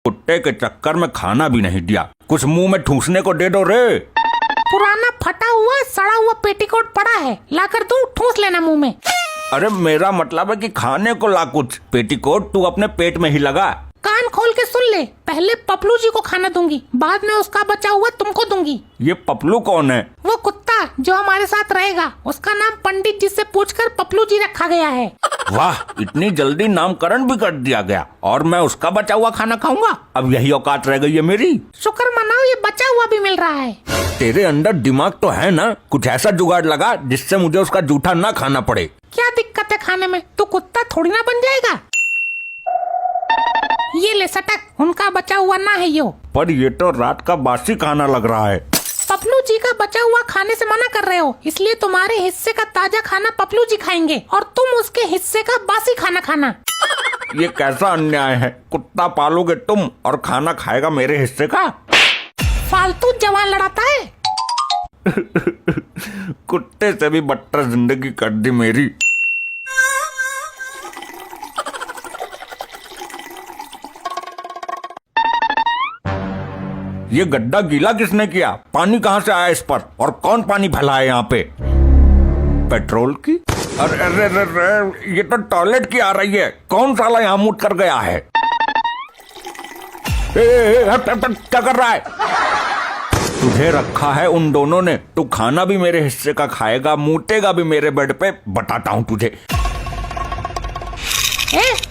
कुत्ते के चक्कर में खाना भी नहीं दिया, कुछ मुंह में ठूसने को दे दो रे। पुराना फटा हुआ सड़ा हुआ पेटीकोट पड़ा है, लाकर तू ठूस लेना मुंह में। अरे मेरा मतलब है कि खाने को ला कुछ, पेटीकोट तू अपने पेट में ही लगा। कान खोल के सुन ले, पहले पपलू जी को खाना दूंगी, बाद में उसका बचा हुआ तुमको दूंगी। ये पपलू कौन है? वो कुत्ता जो हमारे साथ रहेगा, उसका नाम पंडित जी से पूछकर पपलू जी रखा गया है। वाह, इतनी जल्दी नामकरण भी कर दिया गया और मैं उसका बचा हुआ खाना खाऊंगा। अब यही औकात रह गई है मेरी। शुक्र मनाओ ये बचा हुआ भी मिल रहा है। तेरे अंदर दिमाग तो है ना, कुछ ऐसा जुगाड़ लगा जिससे मुझे उसका जूठा ना खाना पड़े। क्या दिक्कत है खाने में, तू कुत्ता थोड़ी ना बन जाएगा। ये ले सटक, उनका बचा हुआ ना है यो। पर ये तो रात का बासी खाना लग रहा है। पपलू जी का बचा हुआ खाने से मना कर रहे हो, इसलिए तुम्हारे हिस्से का ताजा खाना पपलू जी खाएंगे और तुम उसके हिस्से का बासी खाना खाना। ये कैसा अन्याय है, कुत्ता पालोगे तुम और खाना खाएगा मेरे हिस्से का। फालतू जवान लड़ाता है। कुत्ते से भी बदतर जिंदगी कर दी मेरी। ये गड्ढा गीला किसने किया? पानी कहाँ से आया इस पर? और कौन पानी फैला है यहाँ पे? पेट्रोल की? अरे अरे अरे, ये तो टॉयलेट की आ रही है। कौन साला यहाँ मुड़ कर गया है? हट, हट, हट, क्या कर रहा है? तुझे रखा है उन दोनों ने, तू खाना भी मेरे हिस्से का खाएगा, मूतेगा भी मेरे बेड पे, बताता हूँ तुझे।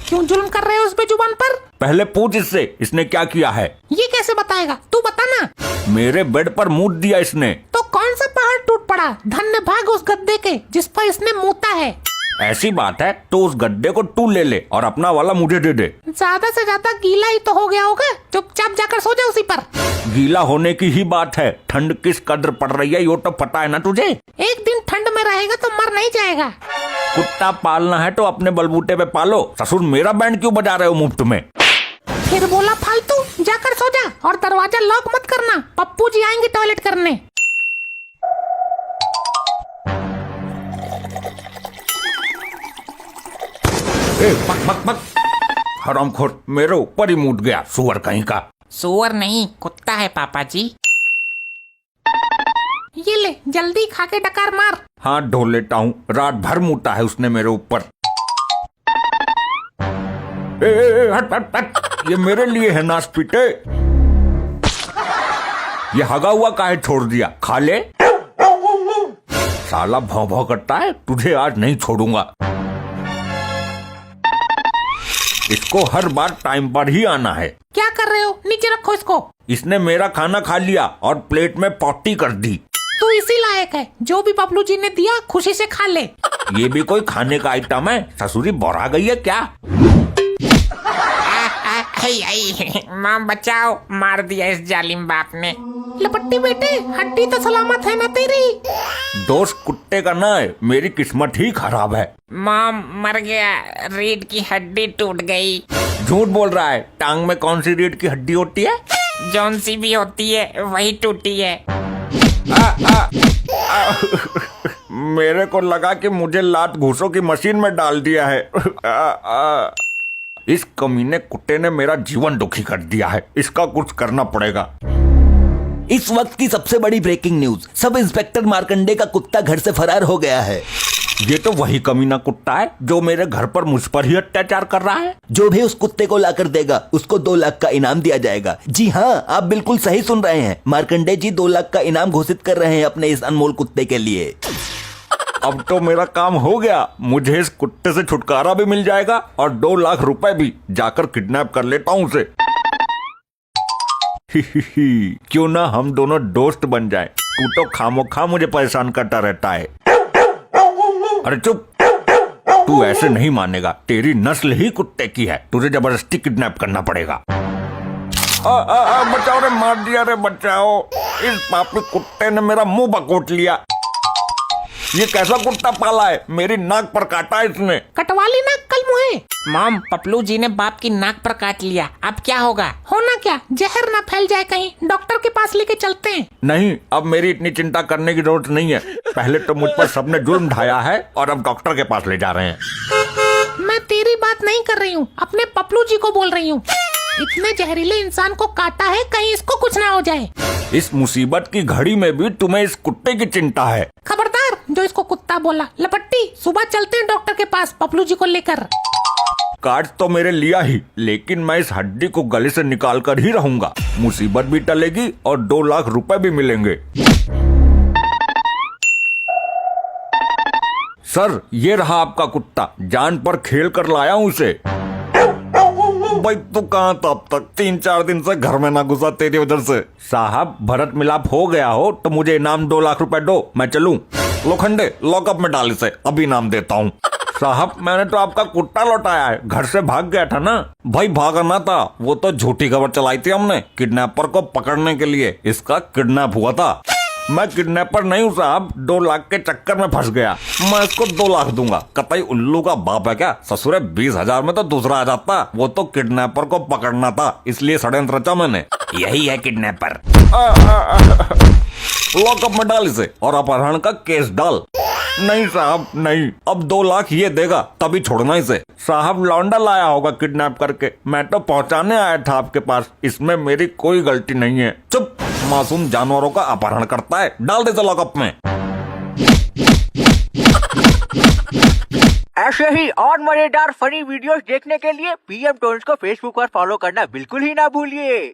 क्यों जुल्म कर रहे हो उस पे जुबान पर? पहले पूछ इससे, इसने क्या किया है? ये कैसे बताएगा, तू बता ना। मेरे बेड पर मूत दिया इसने। तो कौन सा पहाड़ टूट पड़ा? धन्य भाग उस गद्दे के जिस पर इसने मूता है। ऐसी बात है तो उस गड्ढे को तू ले ले और अपना वाला मुझे दे दे। ज्यादा से ज्यादा गीला ही तो हो गया होगा, चुपचाप जाकर सो जा उसी पर। गीला होने की ही बात है, ठंड किस कदर पड़ रही है ये तो पता है ना तुझे। एक दिन ठंड में रहेगा तो मर नहीं जाएगा। कुत्ता पालना है तो अपने बलबूते पे पालो, ससुर मेरा बैंड क्यों बजा रहे हो मुफ्त में? फिर बोला फालतू, जाकर सो जा और दरवाजा लॉक मत करना, पप्पू जी आएंगे टॉयलेट करने। पक पक पक, हरामखोर मेरे ऊपर ही मूत गया, सुअर कहीं का। सुअर नहीं, कुत्ता है पापा जी। ये ले, जल्दी खा के डकार मार। हाथ धो लेता हूँ, रात भर मूता है उसने मेरे ऊपर। हट हट हट, ये मेरे लिए है नासपीटे। ये हगा हुआ काहे छोड़ दिया, खा ले। साला भौं भौं करता है, तुझे आज नहीं छोड़ूंगा। इसको हर बार टाइम पर ही आना है। क्या कर रहे हो, नीचे रखो इसको। इसने मेरा खाना खा लिया और प्लेट में पॉटी कर दी। तू इसी लायक है, जो भी पपलू जी ने दिया खुशी से खा ले। ये भी कोई खाने का आइटम है? ससुरी बोरा गई है क्या? माँ बचाओ, मार दिया इस जालिम बाप ने। लपट्टी बेटे, हड्डी तो सलामत है ना तेरी? दोस्त कुत्ते का ना है, मेरी किस्मत ही खराब है। माँ मर गया, रीढ़ की हड्डी टूट गई। झूठ बोल रहा है, टांग में कौन सी रीढ़ की हड्डी होती है? जौन सी भी होती है वही टूटी है। मेरे को लगा कि मुझे लात घूसों की मशीन में डाल दिया है। इस कमीने कुत्ते ने मेरा जीवन दुखी कर दिया है, इसका कुछ करना पड़ेगा। इस वक्त की सबसे बड़ी breaking news, sub inspector Markande का कुत्ता घर से फरार हो गया है। ये तो वही कमीना कुत्ता है जो मेरे घर पर मुझ पर ही अत्याचार कर रहा है। जो भी उस कुत्ते को लाकर देगा उसको 2 लाख का इनाम दिया जाएगा। जी हाँ, आप बिल्कुल सही सुन रहे हैं, मार्कंडे जी 2 लाख का इनाम घोषित कर रहे हैं अपने इस अनमोल कुत्ते के लिए। अब तो मेरा काम हो गया, मुझे इस कुत्ते से छुटकारा भी मिल जाएगा और 2 लाख रुपए भी। जाकर किडनैप कर लेता हूँ उसे। क्यों ना हम दोनों दोस्त बन जाएं। तू तो खामोखा मुझे परेशान करता रहता है। अरे चुप, तू ऐसे नहीं मानेगा, तेरी नस्ल ही कुत्ते की है, तुझे जबरदस्ती किडनैप करना पड़ेगा। बचाओ रे, मार दिया रे, बचाओ। इस पापी कुत्ते ने मेरा मुंह बकोट लिया। ये कैसा कुत्ता पाला है, मेरी नाक पर काटा है इसने। कटवा ली नाक कल मुहे। मॉम, पपलू जी ने बाप की नाक पर काट लिया, अब क्या होगा? होना क्या, जहर ना फैल जाए कहीं, डॉक्टर के पास लेके चलते हैं। नहीं, अब मेरी इतनी चिंता करने की जरूरत नहीं है। पहले तो मुझ पर सबने जुर्म ढाया है और अब डॉक्टर के पास ले जा रहे हैं। मैं तेरी बात नहीं कर रही हूँ, अपने पपलू जी को बोल रही हूँ। इतने जहरीले इंसान को काटा है, कहीं इसको कुछ ना हो जाए। इस मुसीबत की घड़ी में भी तुम्हें इस कुत्ते की चिंता है। खबरदार जो इसको कुत्ता बोला। लपट्टी, सुबह चलते हैं डॉक्टर के पास पपलू जी को लेकर। काट तो मेरे लिया ही, लेकिन मैं इस हड्डी को गले से निकाल कर ही रहूंगा। मुसीबत भी टलेगी और 2 लाख रुपए भी मिलेंगे। सर, ये रहा आपका कुत्ता, जान पर खेल कर लाया हूँ उसे। भाई तू कहाँ था अब तक? 3-4 दिन से घर में ना घुसा तेरी वजह से। साहब, भरत मिलाप हो गया हो तो मुझे इनाम 2 लाख रुपए दो, मैं चलूं। लोखंडे, लॉकअप में डाल इसे, अभी इनाम देता हूँ। साहब, मैंने तो आपका कुत्ता लौटाया है, घर से भाग गया था ना। भाई भागना था, वो तो झूठी खबर चलाई थी हमने किडनैपर को पकड़ने के लिए। इसका किडनैप हुआ था। मैं किडनैपर नहीं हूँ साहब, 2 लाख के चक्कर में फंस गया। मैं इसको 2 लाख दूंगा। कतई उल्लू का बाप है क्या? ससुरे 20,000 में तो दूसरा आ जाता। वो तो किडनैपर को पकड़ना था, इसलिए षड्यंत्र रचा मैंने। यही है किडनैपर। लॉकअप में डाल इसे और अपहरण का केस डाल। नहीं साहब नहीं, अब 2 लाख ये देगा तभी छोड़ना इसे। साहब, लौंडा लाया होगा किडनैप करके, मैं तो पहुंचाने आया था आपके पास। इसमें मेरी कोई गलती नहीं है। चुप, मासूम जानवरों का अपहरण करता है, डाल दे लॉकअप में। ऐसे ही और मजेदार फनी वीडियोस देखने के लिए पीएम टोन्स को फेसबुक पर फॉलो करना बिल्कुल ही ना भूलिए।